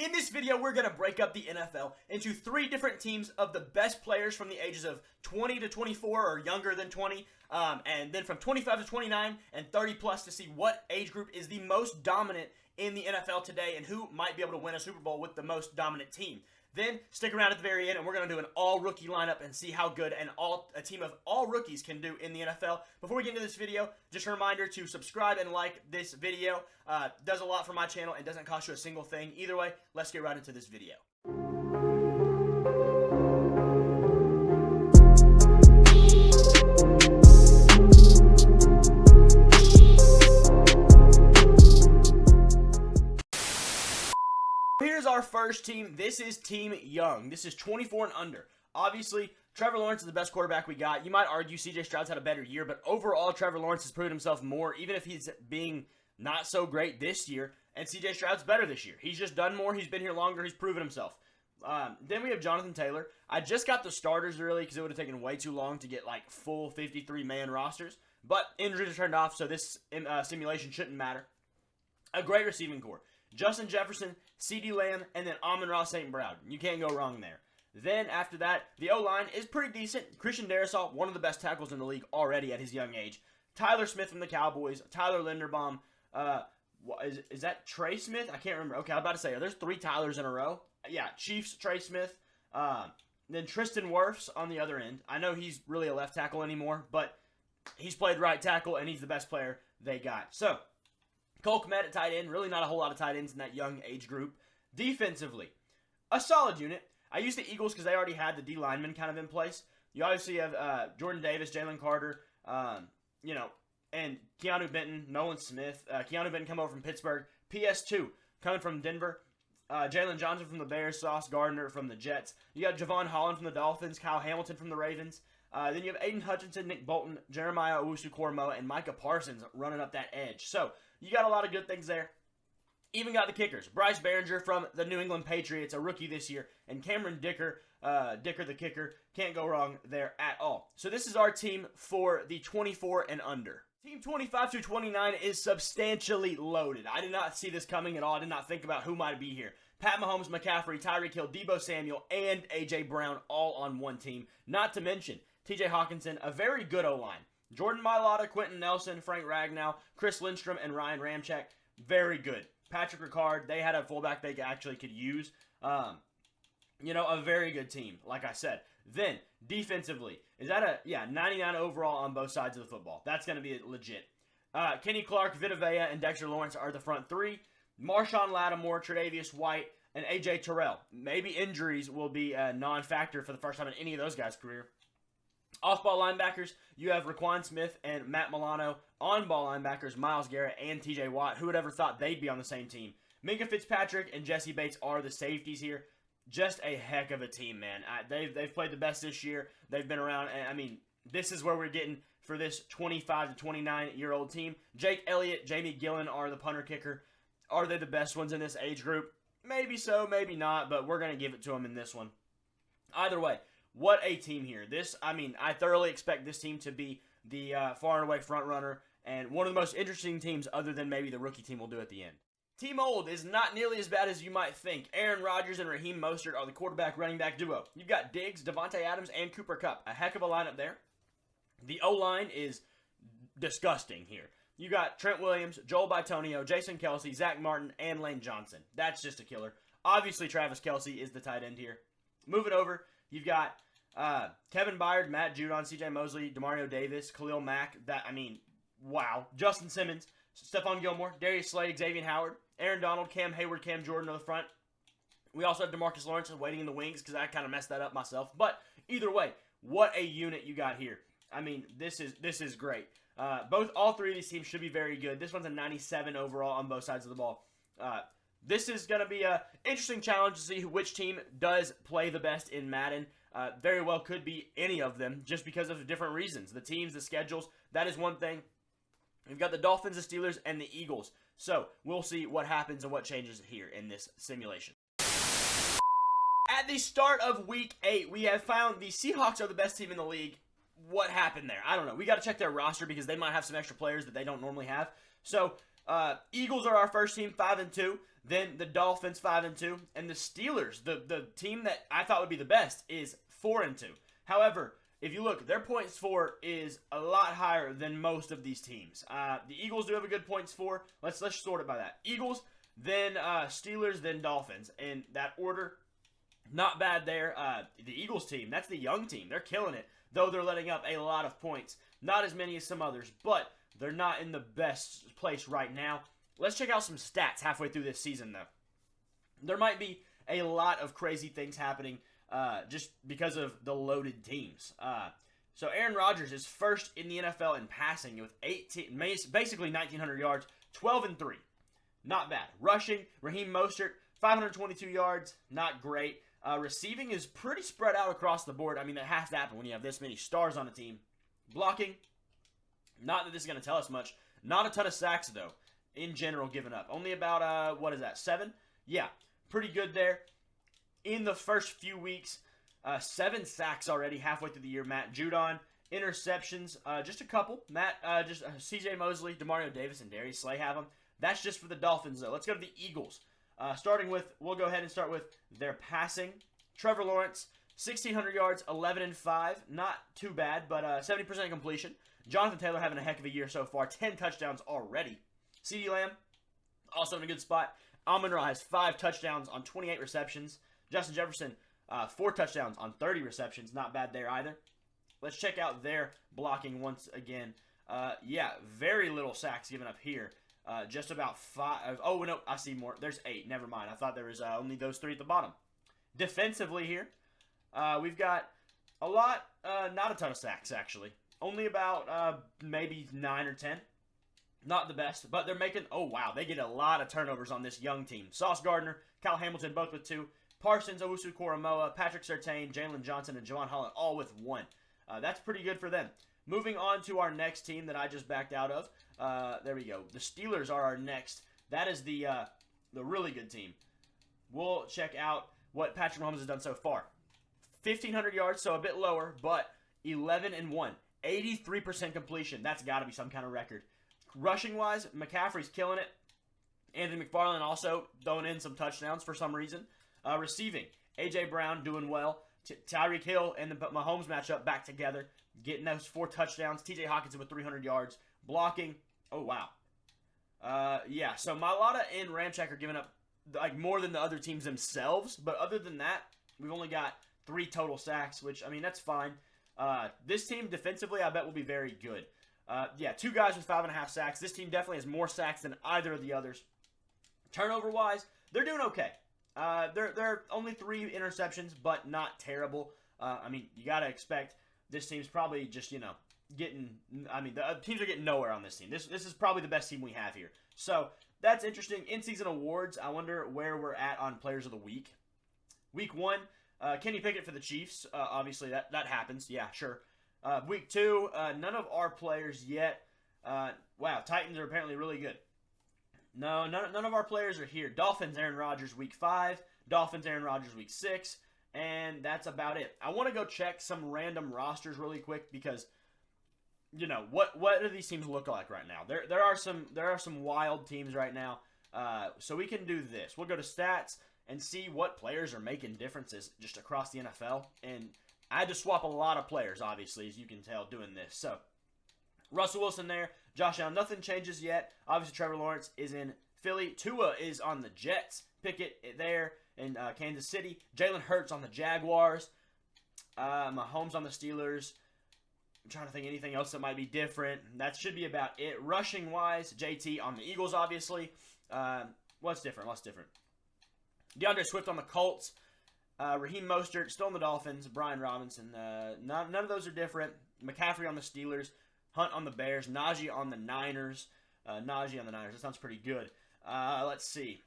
In this video, we're going to break up the NFL into 3 different teams of the best players from the ages of 20 to 24 or younger than 20, and then from 25 to 29 and 30 plus to see what age group is the most dominant in the NFL today and who might be able to win a Super Bowl with the most dominant team. Then stick around at the very end and we're going to do an all-rookie lineup and see how good a team of all rookies can do in the NFL. Before we get into this video, just a reminder to subscribe and like this video. Does a lot for my channel and doesn't cost you a single thing. Either way, let's get right into this video. Here's our first team. This is Team Young. This is 24 and under. Obviously, Trevor Lawrence is the best quarterback we got. You might argue C.J. Stroud's had a better year, but overall, Trevor Lawrence has proven himself more, even if he's being not so great this year, and C.J. Stroud's better this year. He's just done more. He's been here longer. He's proven himself. Then we have Jonathan Taylor. I just got the starters early because it would have taken way too long to get like full 53-man rosters, but injuries are turned off, so this simulation shouldn't matter. A great receiving core. Justin Jefferson, CeeDee Lamb, and then Amon-Ra St. Brown. You can't go wrong there. Then after that, the O-line is pretty decent. Christian Darrisaw, one of the best tackles in the league already at his young age. Tyler Smith from the Cowboys. Tyler Linderbaum. Is that Trey Smith? I can't remember. Okay, I was about to say, there's 3 Tylers in a row. Yeah, Chiefs, Trey Smith. Then Tristan Wirfs on the other end. I know he's really a left tackle anymore, but he's played right tackle, and he's the best player they got. So, Cole Kmet at tight end. Really not a whole lot of tight ends in that young age group. Defensively, a solid unit. I used the Eagles because they already had the D linemen kind of in place. You obviously have Jordan Davis, Jalen Carter, and Keanu Benton, Nolan Smith. Keanu Benton come over from Pittsburgh. PS2 coming from Denver. Jalen Johnson from the Bears. Sauce Gardner from the Jets. You got Javon Holland from the Dolphins. Kyle Hamilton from the Ravens. Then you have Aiden Hutchinson, Nick Bolton, Jeremiah Owusu-Koramoah, and Micah Parsons running up that edge. So, you got a lot of good things there. Even got the kickers. Bryce Behringer from the New England Patriots, a rookie this year, and Cameron Dicker the kicker. Can't go wrong there at all. So this is our team for the 24 and under. Team 25 to 29 is substantially loaded. I did not see this coming at all. I did not think about who might be here. Pat Mahomes, McCaffrey, Tyreek Hill, Deebo Samuel, and A.J. Brown all on one team. Not to mention T.J. Hawkinson, a very good O-line. Jordan Mailata, Quentin Nelson, Frank Ragnow, Chris Lindstrom, and Ryan Ramczyk. Very good. Patrick Ricard, they had a fullback they actually could use. A very good team, like I said. Then, defensively, is that 99 overall on both sides of the football. That's going to be legit. Kenny Clark, Vita Vea, and Dexter Lawrence are the front 3. Marshawn Lattimore, Tre'Davious White, and A.J. Terrell. Maybe injuries will be a non-factor for the first time in any of those guys' career. Off-ball linebackers, you have Raquan Smith and Matt Milano. On-ball linebackers, Myles Garrett and T.J. Watt. Who would ever thought they'd be on the same team? Minka Fitzpatrick and Jesse Bates are the safeties here. Just a heck of a team, man. They've played the best this year. They've been around. And, this is where we're getting for this 25 to 29-year-old team. Jake Elliott, Jamie Gillen are the punter kicker. Are they the best ones in this age group? Maybe so, maybe not, but we're going to give it to them in this one. Either way. What a team here. I thoroughly expect this team to be the far and away front runner and one of the most interesting teams other than maybe the rookie team will do at the end. Team Old is not nearly as bad as you might think. Aaron Rodgers and Raheem Mostert are the quarterback-running back duo. You've got Diggs, Devontae Adams, and Cooper Kupp. A heck of a lineup there. The O-line is disgusting here. You got Trent Williams, Joel Bitonio, Jason Kelsey, Zach Martin, and Lane Johnson. That's just a killer. Obviously, Travis Kelce is the tight end here. Moving over, you've got Kevin Byard, Matt Judon, C.J. Mosley, Demario Davis, Khalil Mack. Wow. Justin Simmons, Stephon Gilmore, Darius Slade, Xavier Howard, Aaron Donald, Cam Hayward, Cam Jordan on the front. We also have DeMarcus Lawrence waiting in the wings because I kind of messed that up myself. But either way, what a unit you got here. This is great. All 3 of these teams should be very good. This one's a 97 overall on both sides of the ball. This is going to be an interesting challenge to see which team does play the best in Madden. Very well could be any of them just because of different reasons. The teams, the schedules, that is one thing. We've got the Dolphins, the Steelers, and the Eagles. So we'll see what happens and what changes here in this simulation. At the start of Week 8, we have found the Seahawks are the best team in the league. What happened there? I don't know. We got to check their roster because they might have some extra players that they don't normally have. So Eagles are our first team, 5-2. Then the Dolphins 5-2, and the Steelers, the team that I thought would be the best, is 4-2. However, if you look, their points for is a lot higher than most of these teams. The Eagles do have a good points for. Let's sort it by that. Eagles, then Steelers, then Dolphins, in that order. Not bad there. The Eagles team, that's the young team. They're killing it, though they're letting up a lot of points. Not as many as some others, but they're not in the best place right now. Let's check out some stats halfway through this season, though. There might be a lot of crazy things happening just because of the loaded teams. So Aaron Rodgers is first in the NFL in passing with basically 1,900 yards, 12-3. Not bad. Rushing, Raheem Mostert, 522 yards, not great. Receiving is pretty spread out across the board. I mean, that has to happen when you have this many stars on a team. Blocking, not that this is going to tell us much. Not a ton of sacks, though, in general, given up. Only about, 7? Yeah, pretty good there. In the first few weeks, 7 sacks already, halfway through the year. Matt Judon. Interceptions, just a couple. C.J. Mosley, Demario Davis, and Darius Slay have them. That's just for the Dolphins, though. Let's go to the Eagles. We'll go ahead and start with their passing. Trevor Lawrence, 1,600 yards, 11-5. Not too bad, but 70% completion. Jonathan Taylor having a heck of a year so far. 10 touchdowns already. CeeDee Lamb, also in a good spot. Amon-Ra has 5 touchdowns on 28 receptions. Justin Jefferson, 4 touchdowns on 30 receptions. Not bad there either. Let's check out their blocking once again. Very little sacks given up here. Just about 5. Oh, no, I see more. There's 8. Never mind. I thought there was only those 3 at the bottom. Defensively here, we've got a lot, not a ton of sacks, actually. Only about maybe 9 or 10. Not the best, but they're making, oh, wow, they get a lot of turnovers on this young team. Sauce Gardner, Kyle Hamilton, both with 2. Parsons, Owusu-Koramoah, Patrick Surtain, Jalen Johnson, and Javon Holland, all with 1. That's pretty good for them. Moving on to our next team that I just backed out of. There we go. The Steelers are our next. That is the really good team. We'll check out what Patrick Mahomes has done so far. 1,500 yards, so a bit lower, but 11-1. 83% completion. That's got to be some kind of record. Rushing-wise, McCaffrey's killing it. Anthony McFarland also throwing in some touchdowns for some reason. Receiving, A.J. Brown doing well. Tyreek Hill and the Mahomes matchup back together, getting those 4 touchdowns. T.J. Hawkinson with 300 yards. Blocking, oh, wow. So Mailata and Ramczyk are giving up like more than the other teams themselves. But other than that, we've only got 3 total sacks, which, I mean, that's fine. This team defensively, I bet, will be very good. 2 guys with 5.5 sacks. This team definitely has more sacks than either of the others. Turnover-wise, they're doing okay. They're only 3 interceptions, but not terrible. I mean, you got to expect this team's probably just, getting... I mean, the teams are getting nowhere on this team. This is probably the best team we have here. So, that's interesting. In-season awards, I wonder where we're at on Players of the Week. Week 1, Kenny Pickett for the Chiefs. Obviously, that happens. Yeah, sure. Week 2, none of our players yet. Wow, Titans are apparently really good. No, none of our players are here. Dolphins, Aaron Rodgers, week 5. Dolphins, Aaron Rodgers, week 6. And that's about it. I want to go check some random rosters really quick because, what do these teams look like right now? There are some wild teams right now. So we can do this. We'll go to stats and see what players are making differences just across the NFL. And I had to swap a lot of players, obviously, as you can tell, doing this. So, Russell Wilson there. Josh Allen, nothing changes yet. Obviously, Trevor Lawrence is in Philly. Tua is on the Jets. Pickett there in Kansas City. Jalen Hurts on the Jaguars. Mahomes on the Steelers. I'm trying to think anything else that might be different. That should be about it. Rushing-wise, JT on the Eagles, obviously. What's different? DeAndre Swift on the Colts. Raheem Mostert still on the Dolphins. Brian Robinson. None of those are different. McCaffrey on the Steelers. Hunt on the Bears. Najee on the Niners. That sounds pretty good. Let's see.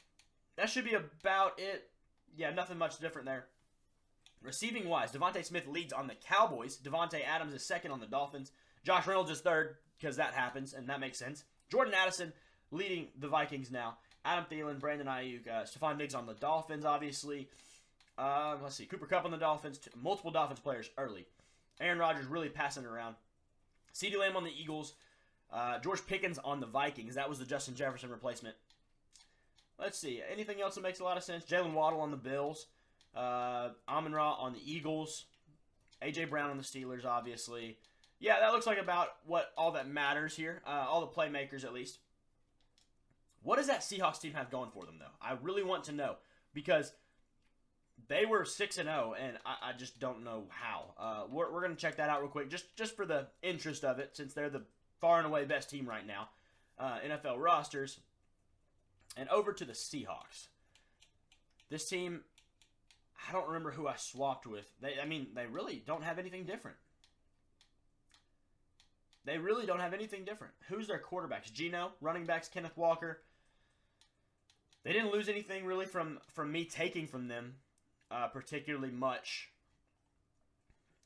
That should be about it. Yeah, nothing much different there. Receiving-wise, Devontae Smith leads on the Cowboys. Devontae Adams is second on the Dolphins. Josh Reynolds is third because that happens, and that makes sense. Jordan Addison leading the Vikings now. Adam Thielen, Brandon Ayuk, Stephon Diggs on the Dolphins, obviously. Let's see. Cooper Kupp on the Dolphins. Multiple Dolphins players early. Aaron Rodgers really passing it around. CeeDee Lamb on the Eagles. George Pickens on the Vikings. That was the Justin Jefferson replacement. Let's see. Anything else that makes a lot of sense? Jalen Waddle on the Bills. Amon-Ra on the Eagles. A.J. Brown on the Steelers, obviously. Yeah, that looks like about what all that matters here. All the playmakers, at least. What does that Seahawks team have going for them, though? I really want to know. Because they were 6-0, and I just don't know how. We're going to check that out real quick, just for the interest of it, since they're the far and away best team right now. NFL rosters. And over to the Seahawks. This team, I don't remember who I swapped with. They really don't have anything different. They really don't have anything different. Who's their quarterbacks? Geno. Running backs, Kenneth Walker. They didn't lose anything really from me taking from them particularly much.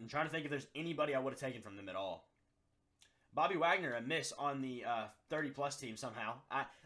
I'm trying to think if there's anybody I would have taken from them at all. Bobby Wagner, a miss on the 30-plus team somehow.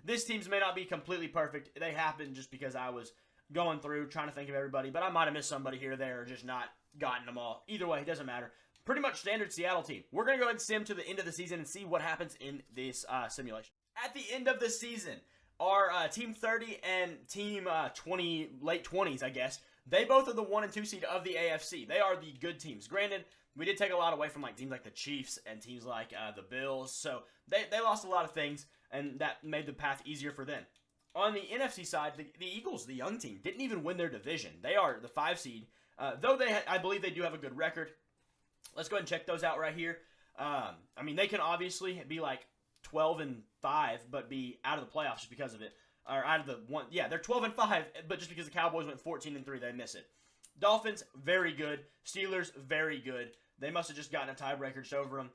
This teams may not be completely perfect. They happen just because I was going through trying to think of everybody, but I might have missed somebody here or there or just not gotten them all. Either way, it doesn't matter. Pretty much standard Seattle team. We're going to go ahead and sim to the end of the season and see what happens in this simulation. At the end of the season, our Team 30 and Team 20, late 20s, I guess, they both are the 1 and 2 seed of the AFC. They are the good teams. Granted, we did take a lot away from teams like the Chiefs and teams like the Bills, so they lost a lot of things, and that made the path easier for them. On the NFC side, the Eagles, the young team, didn't even win their division. They are the 5 seed, though I believe they do have a good record. Let's go ahead and check those out right here. They can obviously be 12-5, but be out of the playoffs just because of it. Or out of the one, yeah, they're 12-5, but just because the Cowboys went 14-3, they miss it. Dolphins, very good. Steelers, very good. They must have just gotten a tiebreaker just over them.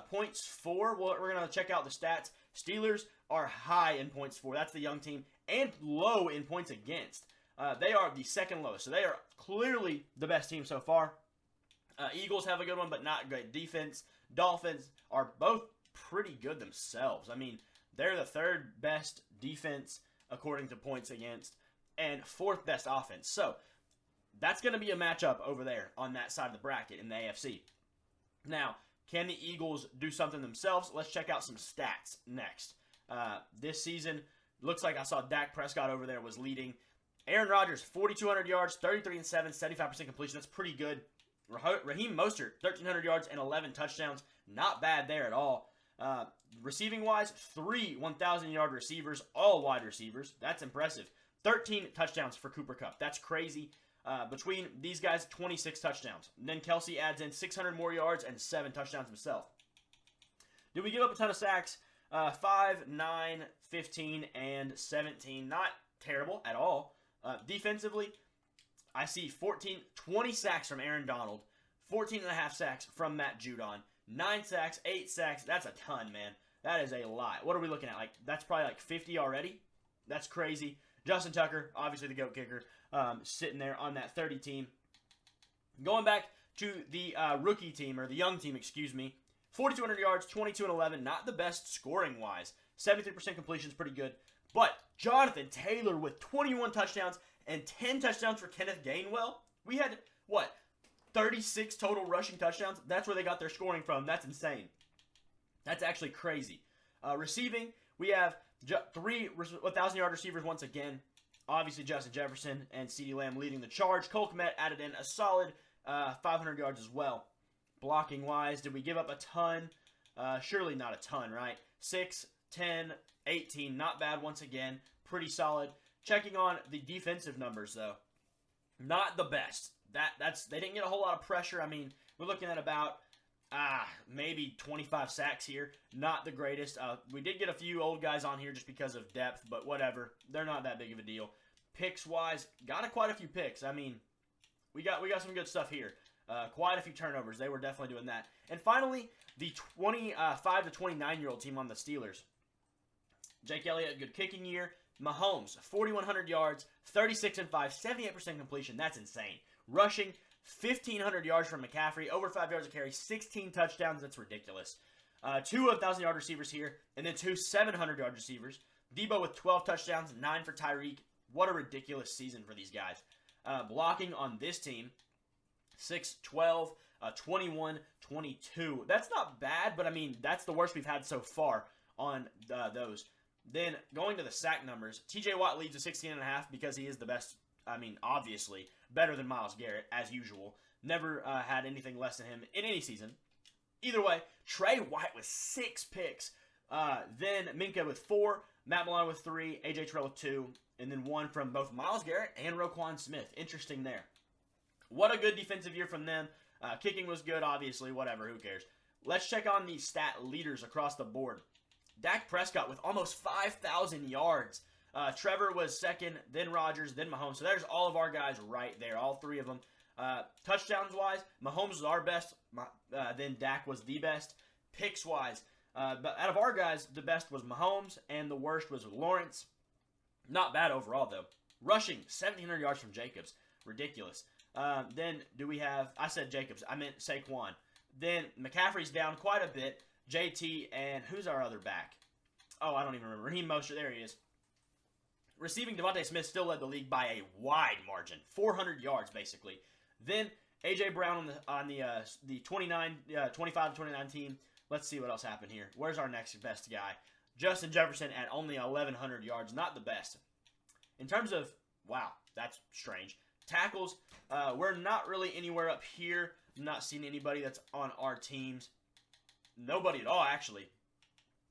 Points for, well, we're going to check out the stats. Steelers are high in points for. That's the young team. And low in points against. They are the second lowest. So they are clearly the best team so far. Eagles have a good one, but not great defense. Dolphins are both pretty good themselves. They're the third best defense according to points against and fourth best offense. So that's going to be a matchup over there on that side of the bracket in the AFC. Now, can the Eagles do something themselves? Let's check out some stats next. This season, looks like I saw Dak Prescott over there was leading. Aaron Rodgers, 4,200 yards, 33-7, 75% completion. That's pretty good. Raheem Mostert, 1,300 yards and 11 touchdowns. Not bad there at all. Receiving-wise, 3 1,000-yard receivers, all wide receivers. That's impressive. 13 touchdowns for Cooper Kupp. That's crazy. Between these guys, 26 touchdowns. And then Kelsey adds in 600 more yards and 7 touchdowns himself. Did we give up a ton of sacks? 5, 9, 15, and 17. Not terrible at all. Defensively, I see 20 sacks from Aaron Donald, 14.5 sacks from Matt Judon, 9 sacks, 8 sacks. That's a ton, man. That is a lot. What are we looking at? That's probably 50 already? That's crazy. Justin Tucker, obviously the GOAT kicker, sitting there on that 30 team. Going back to the rookie team, or the young team, excuse me. 4,200 yards, 22-11. Not the best scoring-wise. 73% completion is pretty good. But Jonathan Taylor with 21 touchdowns and 10 touchdowns for Kenneth Gainwell. We had, 36 total rushing touchdowns? That's where they got their scoring from. That's insane. That's actually crazy. Receiving, we have 3 1,000-yard receivers once again. Obviously, Justin Jefferson and CeeDee Lamb leading the charge. Cole Kmet added in a solid 500 yards as well. Blocking-wise, did we give up a ton? Surely not a ton, right? 6, 10, 18. Not bad once again. Pretty solid. Checking on the defensive numbers, though. Not the best. They didn't get a whole lot of pressure. We're looking at about maybe 25 sacks here. Not the greatest. We did get a few old guys on here just because of depth, but whatever. They're not that big of a deal. Picks-wise, got quite a few picks. We got some good stuff here. Quite a few turnovers. They were definitely doing that. And finally, the 25 to 29-year-old team on the Steelers. Jake Elliott, good kicking year. Mahomes, 4,100 yards, 36-5, 78% completion. That's insane. Rushing, 1,500 yards from McCaffrey, over 5 yards a carry, 16 touchdowns. That's ridiculous. 2 1,000-yard receivers here, and then 2 700-yard receivers. Debo with 12 touchdowns, 9 for Tyreek. What a ridiculous season for these guys. Blocking on this team, 6, 12, 21, 22. That's not bad, but that's the worst we've had so far on those. Then going to the sack numbers, TJ Watt leads with 16.5 because he is the best. I mean, obviously, better than Myles Garrett, as usual. Never had anything less than him in any season. Either way, Trey White with 6 picks. Then Minka with 4, Matt Milano with 3, AJ Terrell with 2, and then 1 from both Myles Garrett and Roquan Smith. Interesting there. What a good defensive year from them. Kicking was good, obviously. Whatever, who cares? Let's check on the stat leaders across the board. Dak Prescott with almost 5,000 yards. Trevor was second, then Rodgers, then Mahomes. So there's all of our guys right there, all 3 of them. Touchdowns-wise, Mahomes was our best, then Dak was the best. Picks-wise, but out of our guys, the best was Mahomes, and the worst was Lawrence. Not bad overall, though. Rushing, 1,700 yards from Jacobs. Ridiculous. Then do we have, I said Jacobs, I meant Saquon. Then McCaffrey's down quite a bit. JT, and who's our other back? Oh, I don't even remember. Raheem Mostert, there he is. Receiving, Devontae Smith still led the league by a wide margin. 400 yards, basically. Then A.J. Brown on the 25-29 team. Let's see what else happened here. Where's our next best guy? Justin Jefferson at only 1,100 yards. Not the best. In terms of, wow, that's strange. Tackles, we're not really anywhere up here. I'm not seeing anybody that's on our teams. Nobody at all, actually.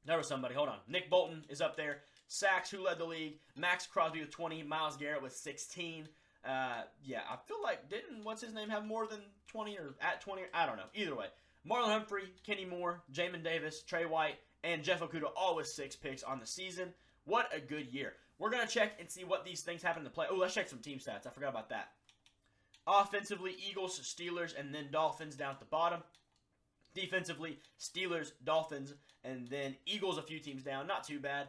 There was somebody. Hold on. Nick Bolton is up there. Sacks, who led the league. Max Crosby with 20. Myles Garrett with 16. Yeah, I feel like, didn't, what's his name, have more than 20 or at 20? I don't know. Either way. Marlon Humphrey, Kenny Moore, Jamin Davis, Trey White, and Jeff Okudah, all with 6 picks on the season. What a good year. We're going to check and see what these things happen to play. Oh, let's check some team stats. I forgot about that. Offensively, Eagles, Steelers, and then Dolphins down at the bottom. Defensively, Steelers, Dolphins, and then Eagles a few teams down. Not too bad.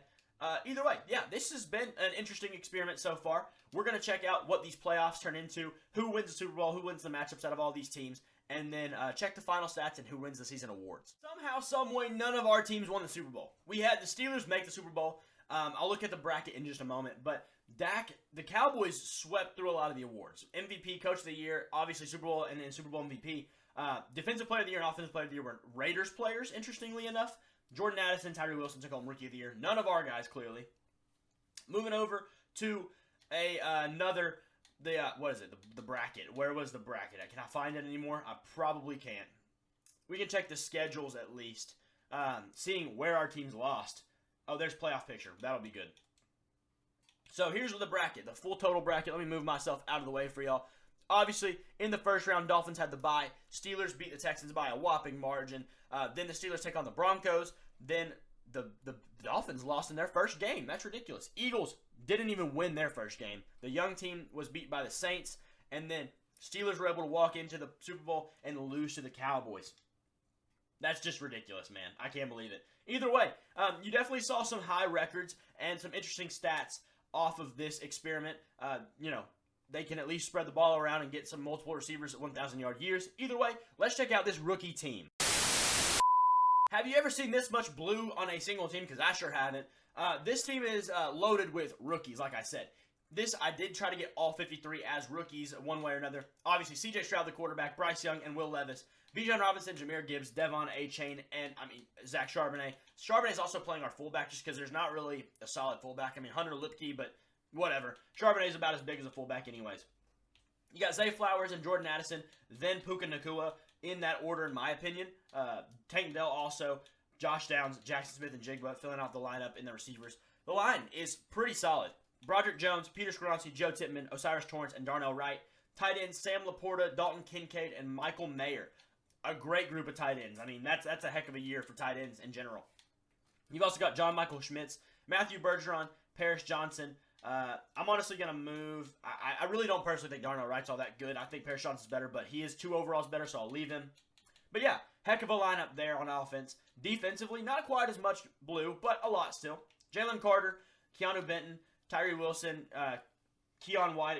Either way, yeah, this has been an interesting experiment so far. We're going to check out what these playoffs turn into, who wins the Super Bowl, who wins the matchups out of all these teams, and then check the final stats and who wins the season awards. Somehow, someway, none of our teams won the Super Bowl. We had the Steelers make the Super Bowl. I'll look at the bracket in just a moment, but Dak, the Cowboys swept through a lot of the awards. MVP, Coach of the Year, obviously Super Bowl, and then Super Bowl MVP. Defensive Player of the Year and Offensive Player of the Year were Raiders players, interestingly enough. Jordan Addison, Tyree Wilson took home Rookie of the Year. None of our guys, clearly. Moving over to what is it? The bracket. Where was the bracket at? Can I find it anymore? I probably can't. We can check the schedules at least, seeing where our teams lost. Oh, there's playoff picture. That'll be good. So here's the bracket, the full total bracket. Let me move myself out of the way for y'all. Obviously, in the first round, Dolphins had the bye. Steelers beat the Texans by a whopping margin. Then the Steelers take on the Broncos. Then the Dolphins lost in their first game. That's ridiculous. Eagles didn't even win their first game. The young team was beat by the Saints. And then Steelers were able to walk into the Super Bowl and lose to the Cowboys. That's just ridiculous, man. I can't believe it. Either way, you definitely saw some high records and some interesting stats off of this experiment. They can at least spread the ball around and get some multiple receivers at 1,000-yard years. Either way, let's check out this rookie team. Have you ever seen this much blue on a single team? Because I sure haven't. This team is loaded with rookies, like I said. I did try to get all 53 as rookies one way or another. Obviously, C.J. Stroud, the quarterback, Bryce Young, and Will Levis. Bijan Robinson, Jahmyr Gibbs, Devon Achane, and, Zach Charbonnet. Charbonnet is also playing our fullback just because there's not really a solid fullback. Hunter Lipke, but whatever. Charbonnet is about as big as a fullback anyways. You got Zay Flowers and Jordan Addison, then Puka Nacua in that order, in my opinion. Tank Dell also, Josh Downs, Jackson Smith, and Jigba filling out the lineup in the receivers. The line is pretty solid. Broderick Jones, Peter Skoronski, Joe Tippmann, Osiris Torrance, and Darnell Wright. Tight ends, Sam Laporta, Dalton Kincaid, and Michael Mayer. A great group of tight ends. That's a heck of a year for tight ends in general. You've also got John Michael Schmitz, Matthew Bergeron, Paris Johnson. I'm honestly going to move. I really don't personally think Darnell Wright's all that good. I think Paris Johnson's better, but he is 2 overalls better, so I'll leave him. But yeah, heck of a lineup there on offense. Defensively, not quite as much blue, but a lot still. Jalen Carter, Keanu Benton, Tyree Wilson, Keon White,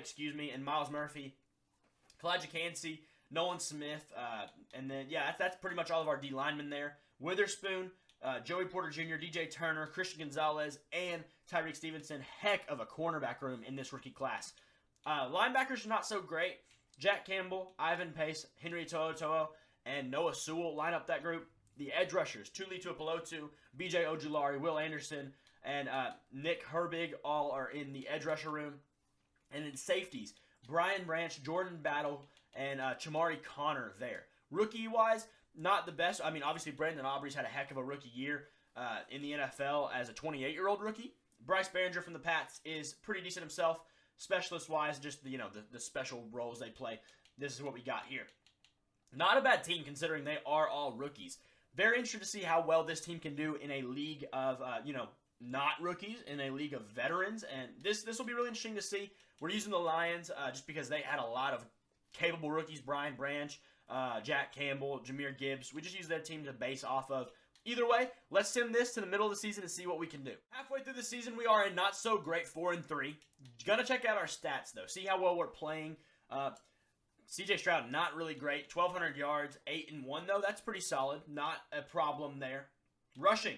and Miles Murphy, Kalijah Cansey, Nolan Smith, and then, yeah, that's pretty much all of our D linemen there. Witherspoon, Joey Porter Jr., DJ Turner, Christian Gonzalez, and Tyreek Stevenson. Heck of a cornerback room in this rookie class. Linebackers not so great. Jack Campbell, Ivan Pace, Henry To'oTo'o, and Noah Sewell line up that group. The edge rushers, Tuli Tuipulotu, BJ Ojulari, Will Anderson, and Nick Herbig all are in the edge rusher room. And in safeties, Brian Branch, Jordan Battle, and Chamari Connor there. Rookie-wise, not the best. I mean, obviously, Brandon Aubrey's had a heck of a rookie year in the NFL as a 28-year-old rookie. Bryce Behringer from the Pats is pretty decent himself. Specialist-wise, just the special roles they play. This is what we got here. Not a bad team considering they are all rookies. Very interested to see how well this team can do in a league of, not rookies, in a league of veterans. And this will be really interesting to see. We're using the Lions just because they had a lot of capable rookies. Brian Branch, Jack Campbell, Jahmyr Gibbs. We just use their team to base off of. Either way, let's send this to the middle of the season and see what we can do. Halfway through the season, we are a not-so-great 4-3. Gonna check out our stats, though. See how well we're playing. CJ Stroud, not really great. 1,200 yards, 8-1, though. That's pretty solid. Not a problem there. Rushing.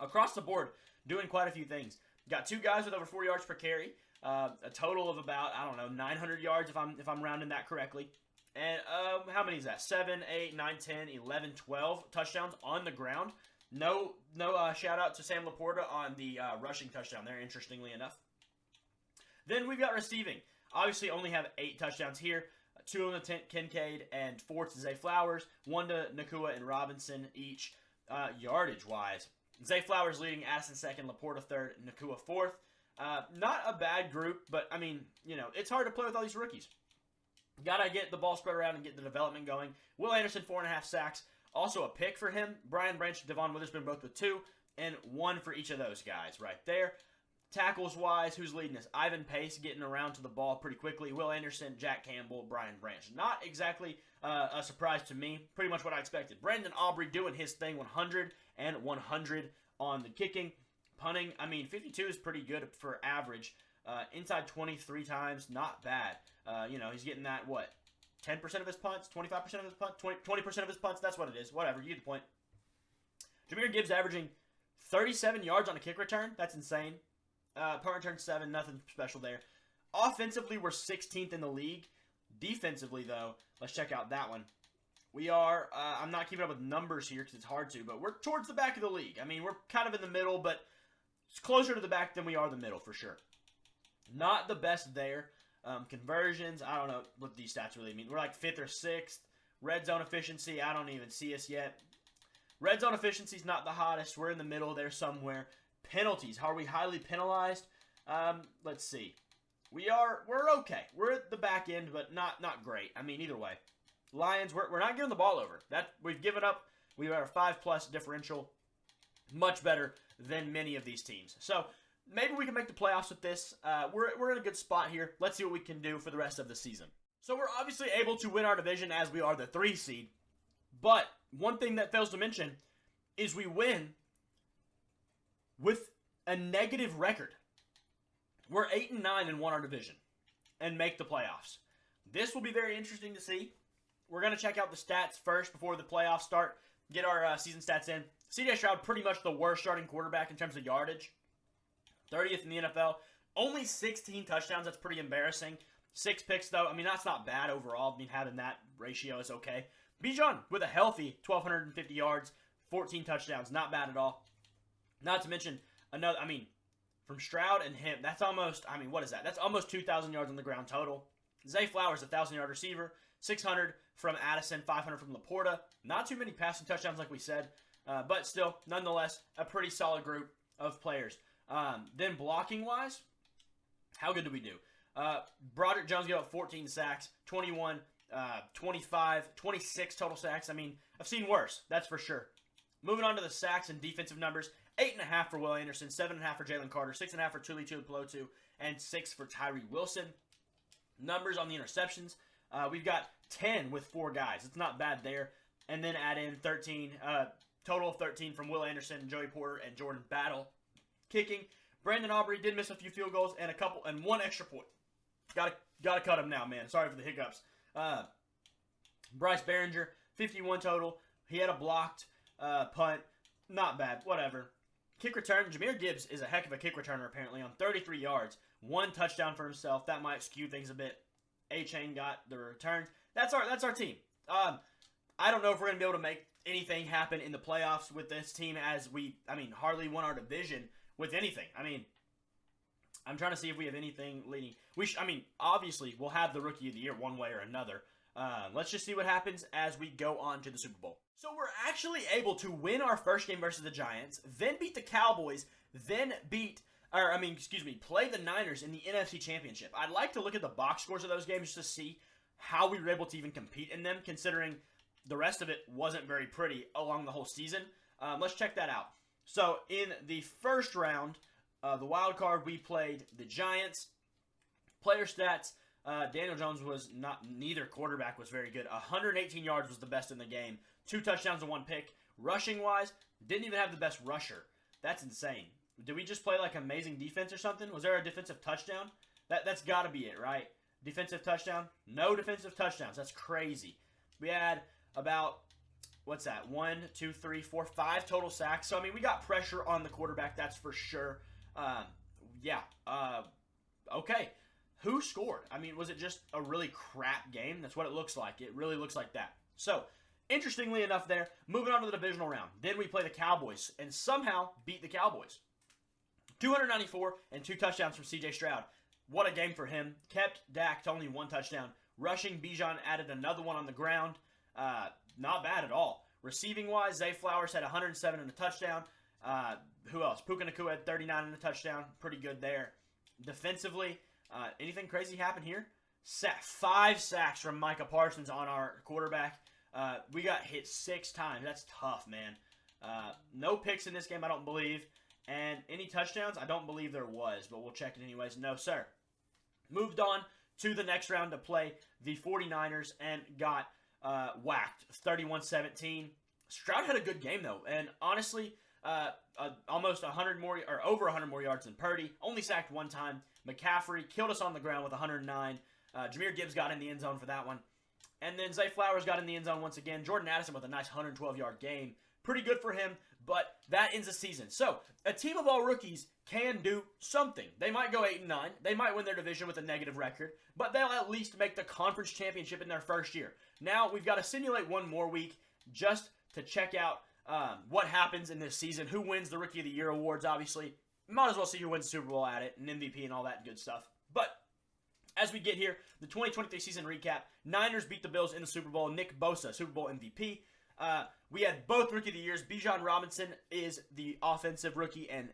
Across the board, doing quite a few things. Got 2 guys with over 4 yards per carry. A total of about, 900 yards if I'm rounding that correctly. And how many is that? 7, 8, 9, 10, 11, 12 touchdowns on the ground. No shout out to Sam Laporta on the rushing touchdown there, interestingly enough. Then we've got receiving. Obviously only have 8 touchdowns here. 2 of them to Kincaid and 4 to Zay Flowers. 1 to Nakua and Robinson each. Yardage-wise, Zay Flowers leading, Addison second, Laporta third, Nakua fourth. Not a bad group, but, I mean, it's hard to play with all these rookies. Got to get the ball spread around and get the development going. Will Anderson, 4.5 sacks. Also a pick for him. Brian Branch, Devon Witherspoon, both with 2. And 1 for each of those guys right there. Tackles-wise, who's leading us? Ivan Pace getting around to the ball pretty quickly. Will Anderson, Jack Campbell, Brian Branch. Not exactly a surprise to me. Pretty much what I expected. Brandon Aubrey doing his thing, 100 and 100 on the kicking. Punting, 52 is pretty good for average. Inside 23 times, not bad. He's getting that, 10% of his punts? 25% of his punts? 20% of his punts? That's what it is. Whatever, you get the point. Jahmyr Gibbs averaging 37 yards on a kick return. That's insane. Punt return 7, nothing special there. Offensively, we're 16th in the league. Defensively, though, let's check out that one. We are, I'm not keeping up with numbers here because it's hard to, but we're towards the back of the league. We're kind of in the middle, but it's closer to the back than we are the middle for sure. Not the best there. Conversions, I don't know what these stats really mean. We're like 5th or 6th. Red zone efficiency, I don't even see us yet. Red zone efficiency is not the hottest. We're in the middle there somewhere. Penalties, are we highly penalized? Let's see. We're okay. We're at the back end, but not great. Either way. Lions, we're not giving the ball over. We've given up. We have a 5+ differential. Much better than many of these teams. So, maybe we can make the playoffs with this. We're in a good spot here. Let's see what we can do for the rest of the season. So we're obviously able to win our division as we are the 3 seed. But one thing that fails to mention is we win with a negative record. We're 8-9 and won our division and make the playoffs. This will be very interesting to see. We're going to check out the stats first before the playoffs start. Get our season stats in. CJ Stroud, pretty much the worst starting quarterback in terms of yardage. 30th in the NFL. Only 16 touchdowns. That's pretty embarrassing. 6 picks, though. That's not bad overall. Having that ratio is okay. Bijan with a healthy 1,250 yards, 14 touchdowns. Not bad at all. Not to mention, another, from Stroud and him, that's almost, what is that? That's almost 2,000 yards on the ground total. Zay Flowers, a 1,000-yard receiver. 600 from Addison, 500 from Laporta. Not too many passing touchdowns like we said, but still, nonetheless, a pretty solid group of players. Then blocking-wise, how good do we do? Broderick Jones gave up 14 sacks, 21, 25, 26 total sacks. I've seen worse, that's for sure. Moving on to the sacks and defensive numbers, 8.5 for Will Anderson, 7.5 for Jalen Carter, 6.5 for Tuli Tuipulotu, and 6 for Tyree Wilson. Numbers on the interceptions, we've got 10 with 4 guys. It's not bad there. And then add in 13, total of 13 from Will Anderson, Joey Porter, and Jordan Battle. Kicking, Brandon Aubrey did miss a few field goals and 1 extra point. Gotta cut him now, man. Sorry for the hiccups. Bryce Behringer, 51 total. He had a blocked punt. Not bad. Whatever. Kick return. Jahmyr Gibbs is a heck of a kick returner, apparently, on 33 yards. 1 touchdown for himself. That might skew things a bit. A-Chain got the return. That's our team. I don't know if we're going to be able to make anything happen in the playoffs with this team as we, hardly won our division. with anything. I mean, I'm trying to see if we have anything leading. I mean, obviously, we'll have the Rookie of the Year one way or another. Let's just see what happens as we go on to the Super Bowl. So we're actually able to win our first game versus the Giants, then beat the Cowboys, then play the Niners in the NFC Championship. I'd like to look at the box scores of those games just to see how we were able to even compete in them, considering the rest of it wasn't very pretty along the whole season. Let's check that out. So in the first round, the wild card, we played the Giants. Player stats, Daniel Jones neither quarterback was very good. 118 yards was the best in the game. 2 touchdowns and 1 pick. Rushing-wise, didn't even have the best rusher. That's insane. Did we just play like amazing defense or something? Was there a defensive touchdown? That's got to be it, right? Defensive touchdown? No defensive touchdowns. That's crazy. We had about, 5 total sacks. So, I mean, we got pressure on the quarterback, that's for sure. Okay. Who scored? I mean, was it just a really crap game? That's what it looks like. It really looks like that. So, interestingly enough there, moving on to the divisional round. Then we play the Cowboys and somehow beat the Cowboys. 294 and 2 touchdowns from C.J. Stroud. What a game for him. Kept Dak to only 1 touchdown. Rushing, Bijan added another one on the ground. Not bad at all. Receiving-wise, Zay Flowers had 107 and a touchdown. Who else? Puka Nacua had 39 and a touchdown. Pretty good there. Defensively, anything crazy happen here? 5 sacks from Micah Parsons on our quarterback. We got hit 6 times. That's tough, man. No picks in this game, I don't believe. And any touchdowns? I don't believe there was, but we'll check it anyways. No, sir. Moved on to the next round to play the 49ers and got whacked 31-17. Stroud had a good game, though. And honestly, almost 100 more, or over 100 more yards than Purdy. Only sacked 1 time. McCaffrey killed us on the ground with 109. Jahmyr Gibbs got in the end zone for that one. And then Zay Flowers got in the end zone once again. Jordan Addison with a nice 112-yard game. Pretty good for him, but that ends the season. So, a team of all rookies can do something. They might go 8-9. They might win their division with a negative record, but they'll at least make the conference championship in their first year. Now, we've got to simulate one more week just to check out what happens in this season. Who wins the Rookie of the Year awards, obviously. Might as well see who wins the Super Bowl at it, and MVP and all that good stuff. But as we get here, the 2023 season recap, Niners beat the Bills in the Super Bowl. Nick Bosa, Super Bowl MVP. We had both Rookie of the Years. Bijan Robinson is the offensive rookie, and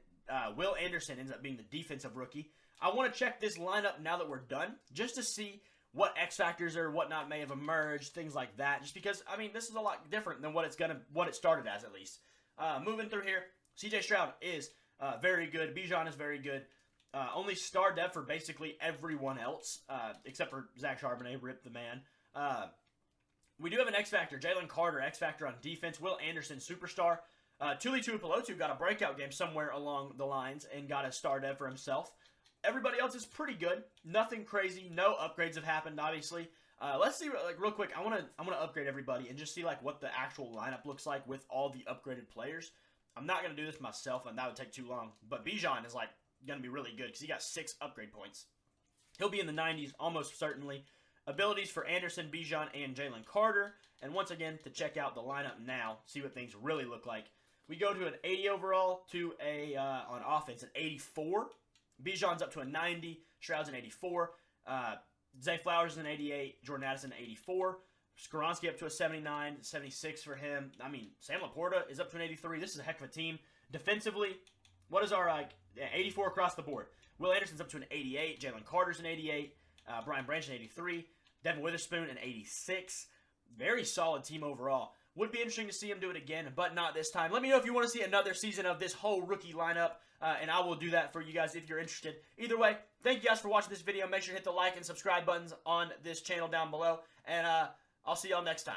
Will Anderson ends up being the defensive rookie. I want to check this lineup now that we're done, just to see what X factors or whatnot may have emerged, things like that. Just because, I mean, this is a lot different than what it started as, at least. Moving through here, C.J. Stroud is very good. Bijan is very good. Only star dev for basically everyone else, except for Zach Charbonnet, rip the man. We do have an X Factor. Jalen Carter, X Factor on defense. Will Anderson, superstar. Tuli Tuipulotu got a breakout game somewhere along the lines and got a star dev for himself. Everybody else is pretty good. Nothing crazy. No upgrades have happened, obviously. Let's see, like, real quick. I want to upgrade everybody and just see, like, what the actual lineup looks like with all the upgraded players. I'm not going to do this myself, and that would take too long. But Bijan is, like, going to be really good because he got 6 upgrade points. He'll be in the 90s almost certainly. Abilities for Anderson, Bijan, and Jalen Carter. And once again, to check out the lineup now, see what things really look like. We go to an 80 overall to on offense, an 84. Bijan's up to a 90. Stroud's an 84. Zay Flowers is an 88. Jordan Addison, an 84. Skoronski up to a 79. 76 for him. I mean, Sam Laporta is up to an 83. This is a heck of a team. Defensively, what is our 84 across the board? Will Anderson's up to an 88. Jalen Carter's an 88. Brian Branch an 83. Devin Witherspoon an 86. Very solid team overall. Would be interesting to see him do it again, but not this time. Let me know if you want to see another season of this whole rookie lineup, and I will do that for you guys if you're interested. Either way, thank you guys for watching this video. Make sure to hit the like and subscribe buttons on this channel down below, and I'll see y'all next time.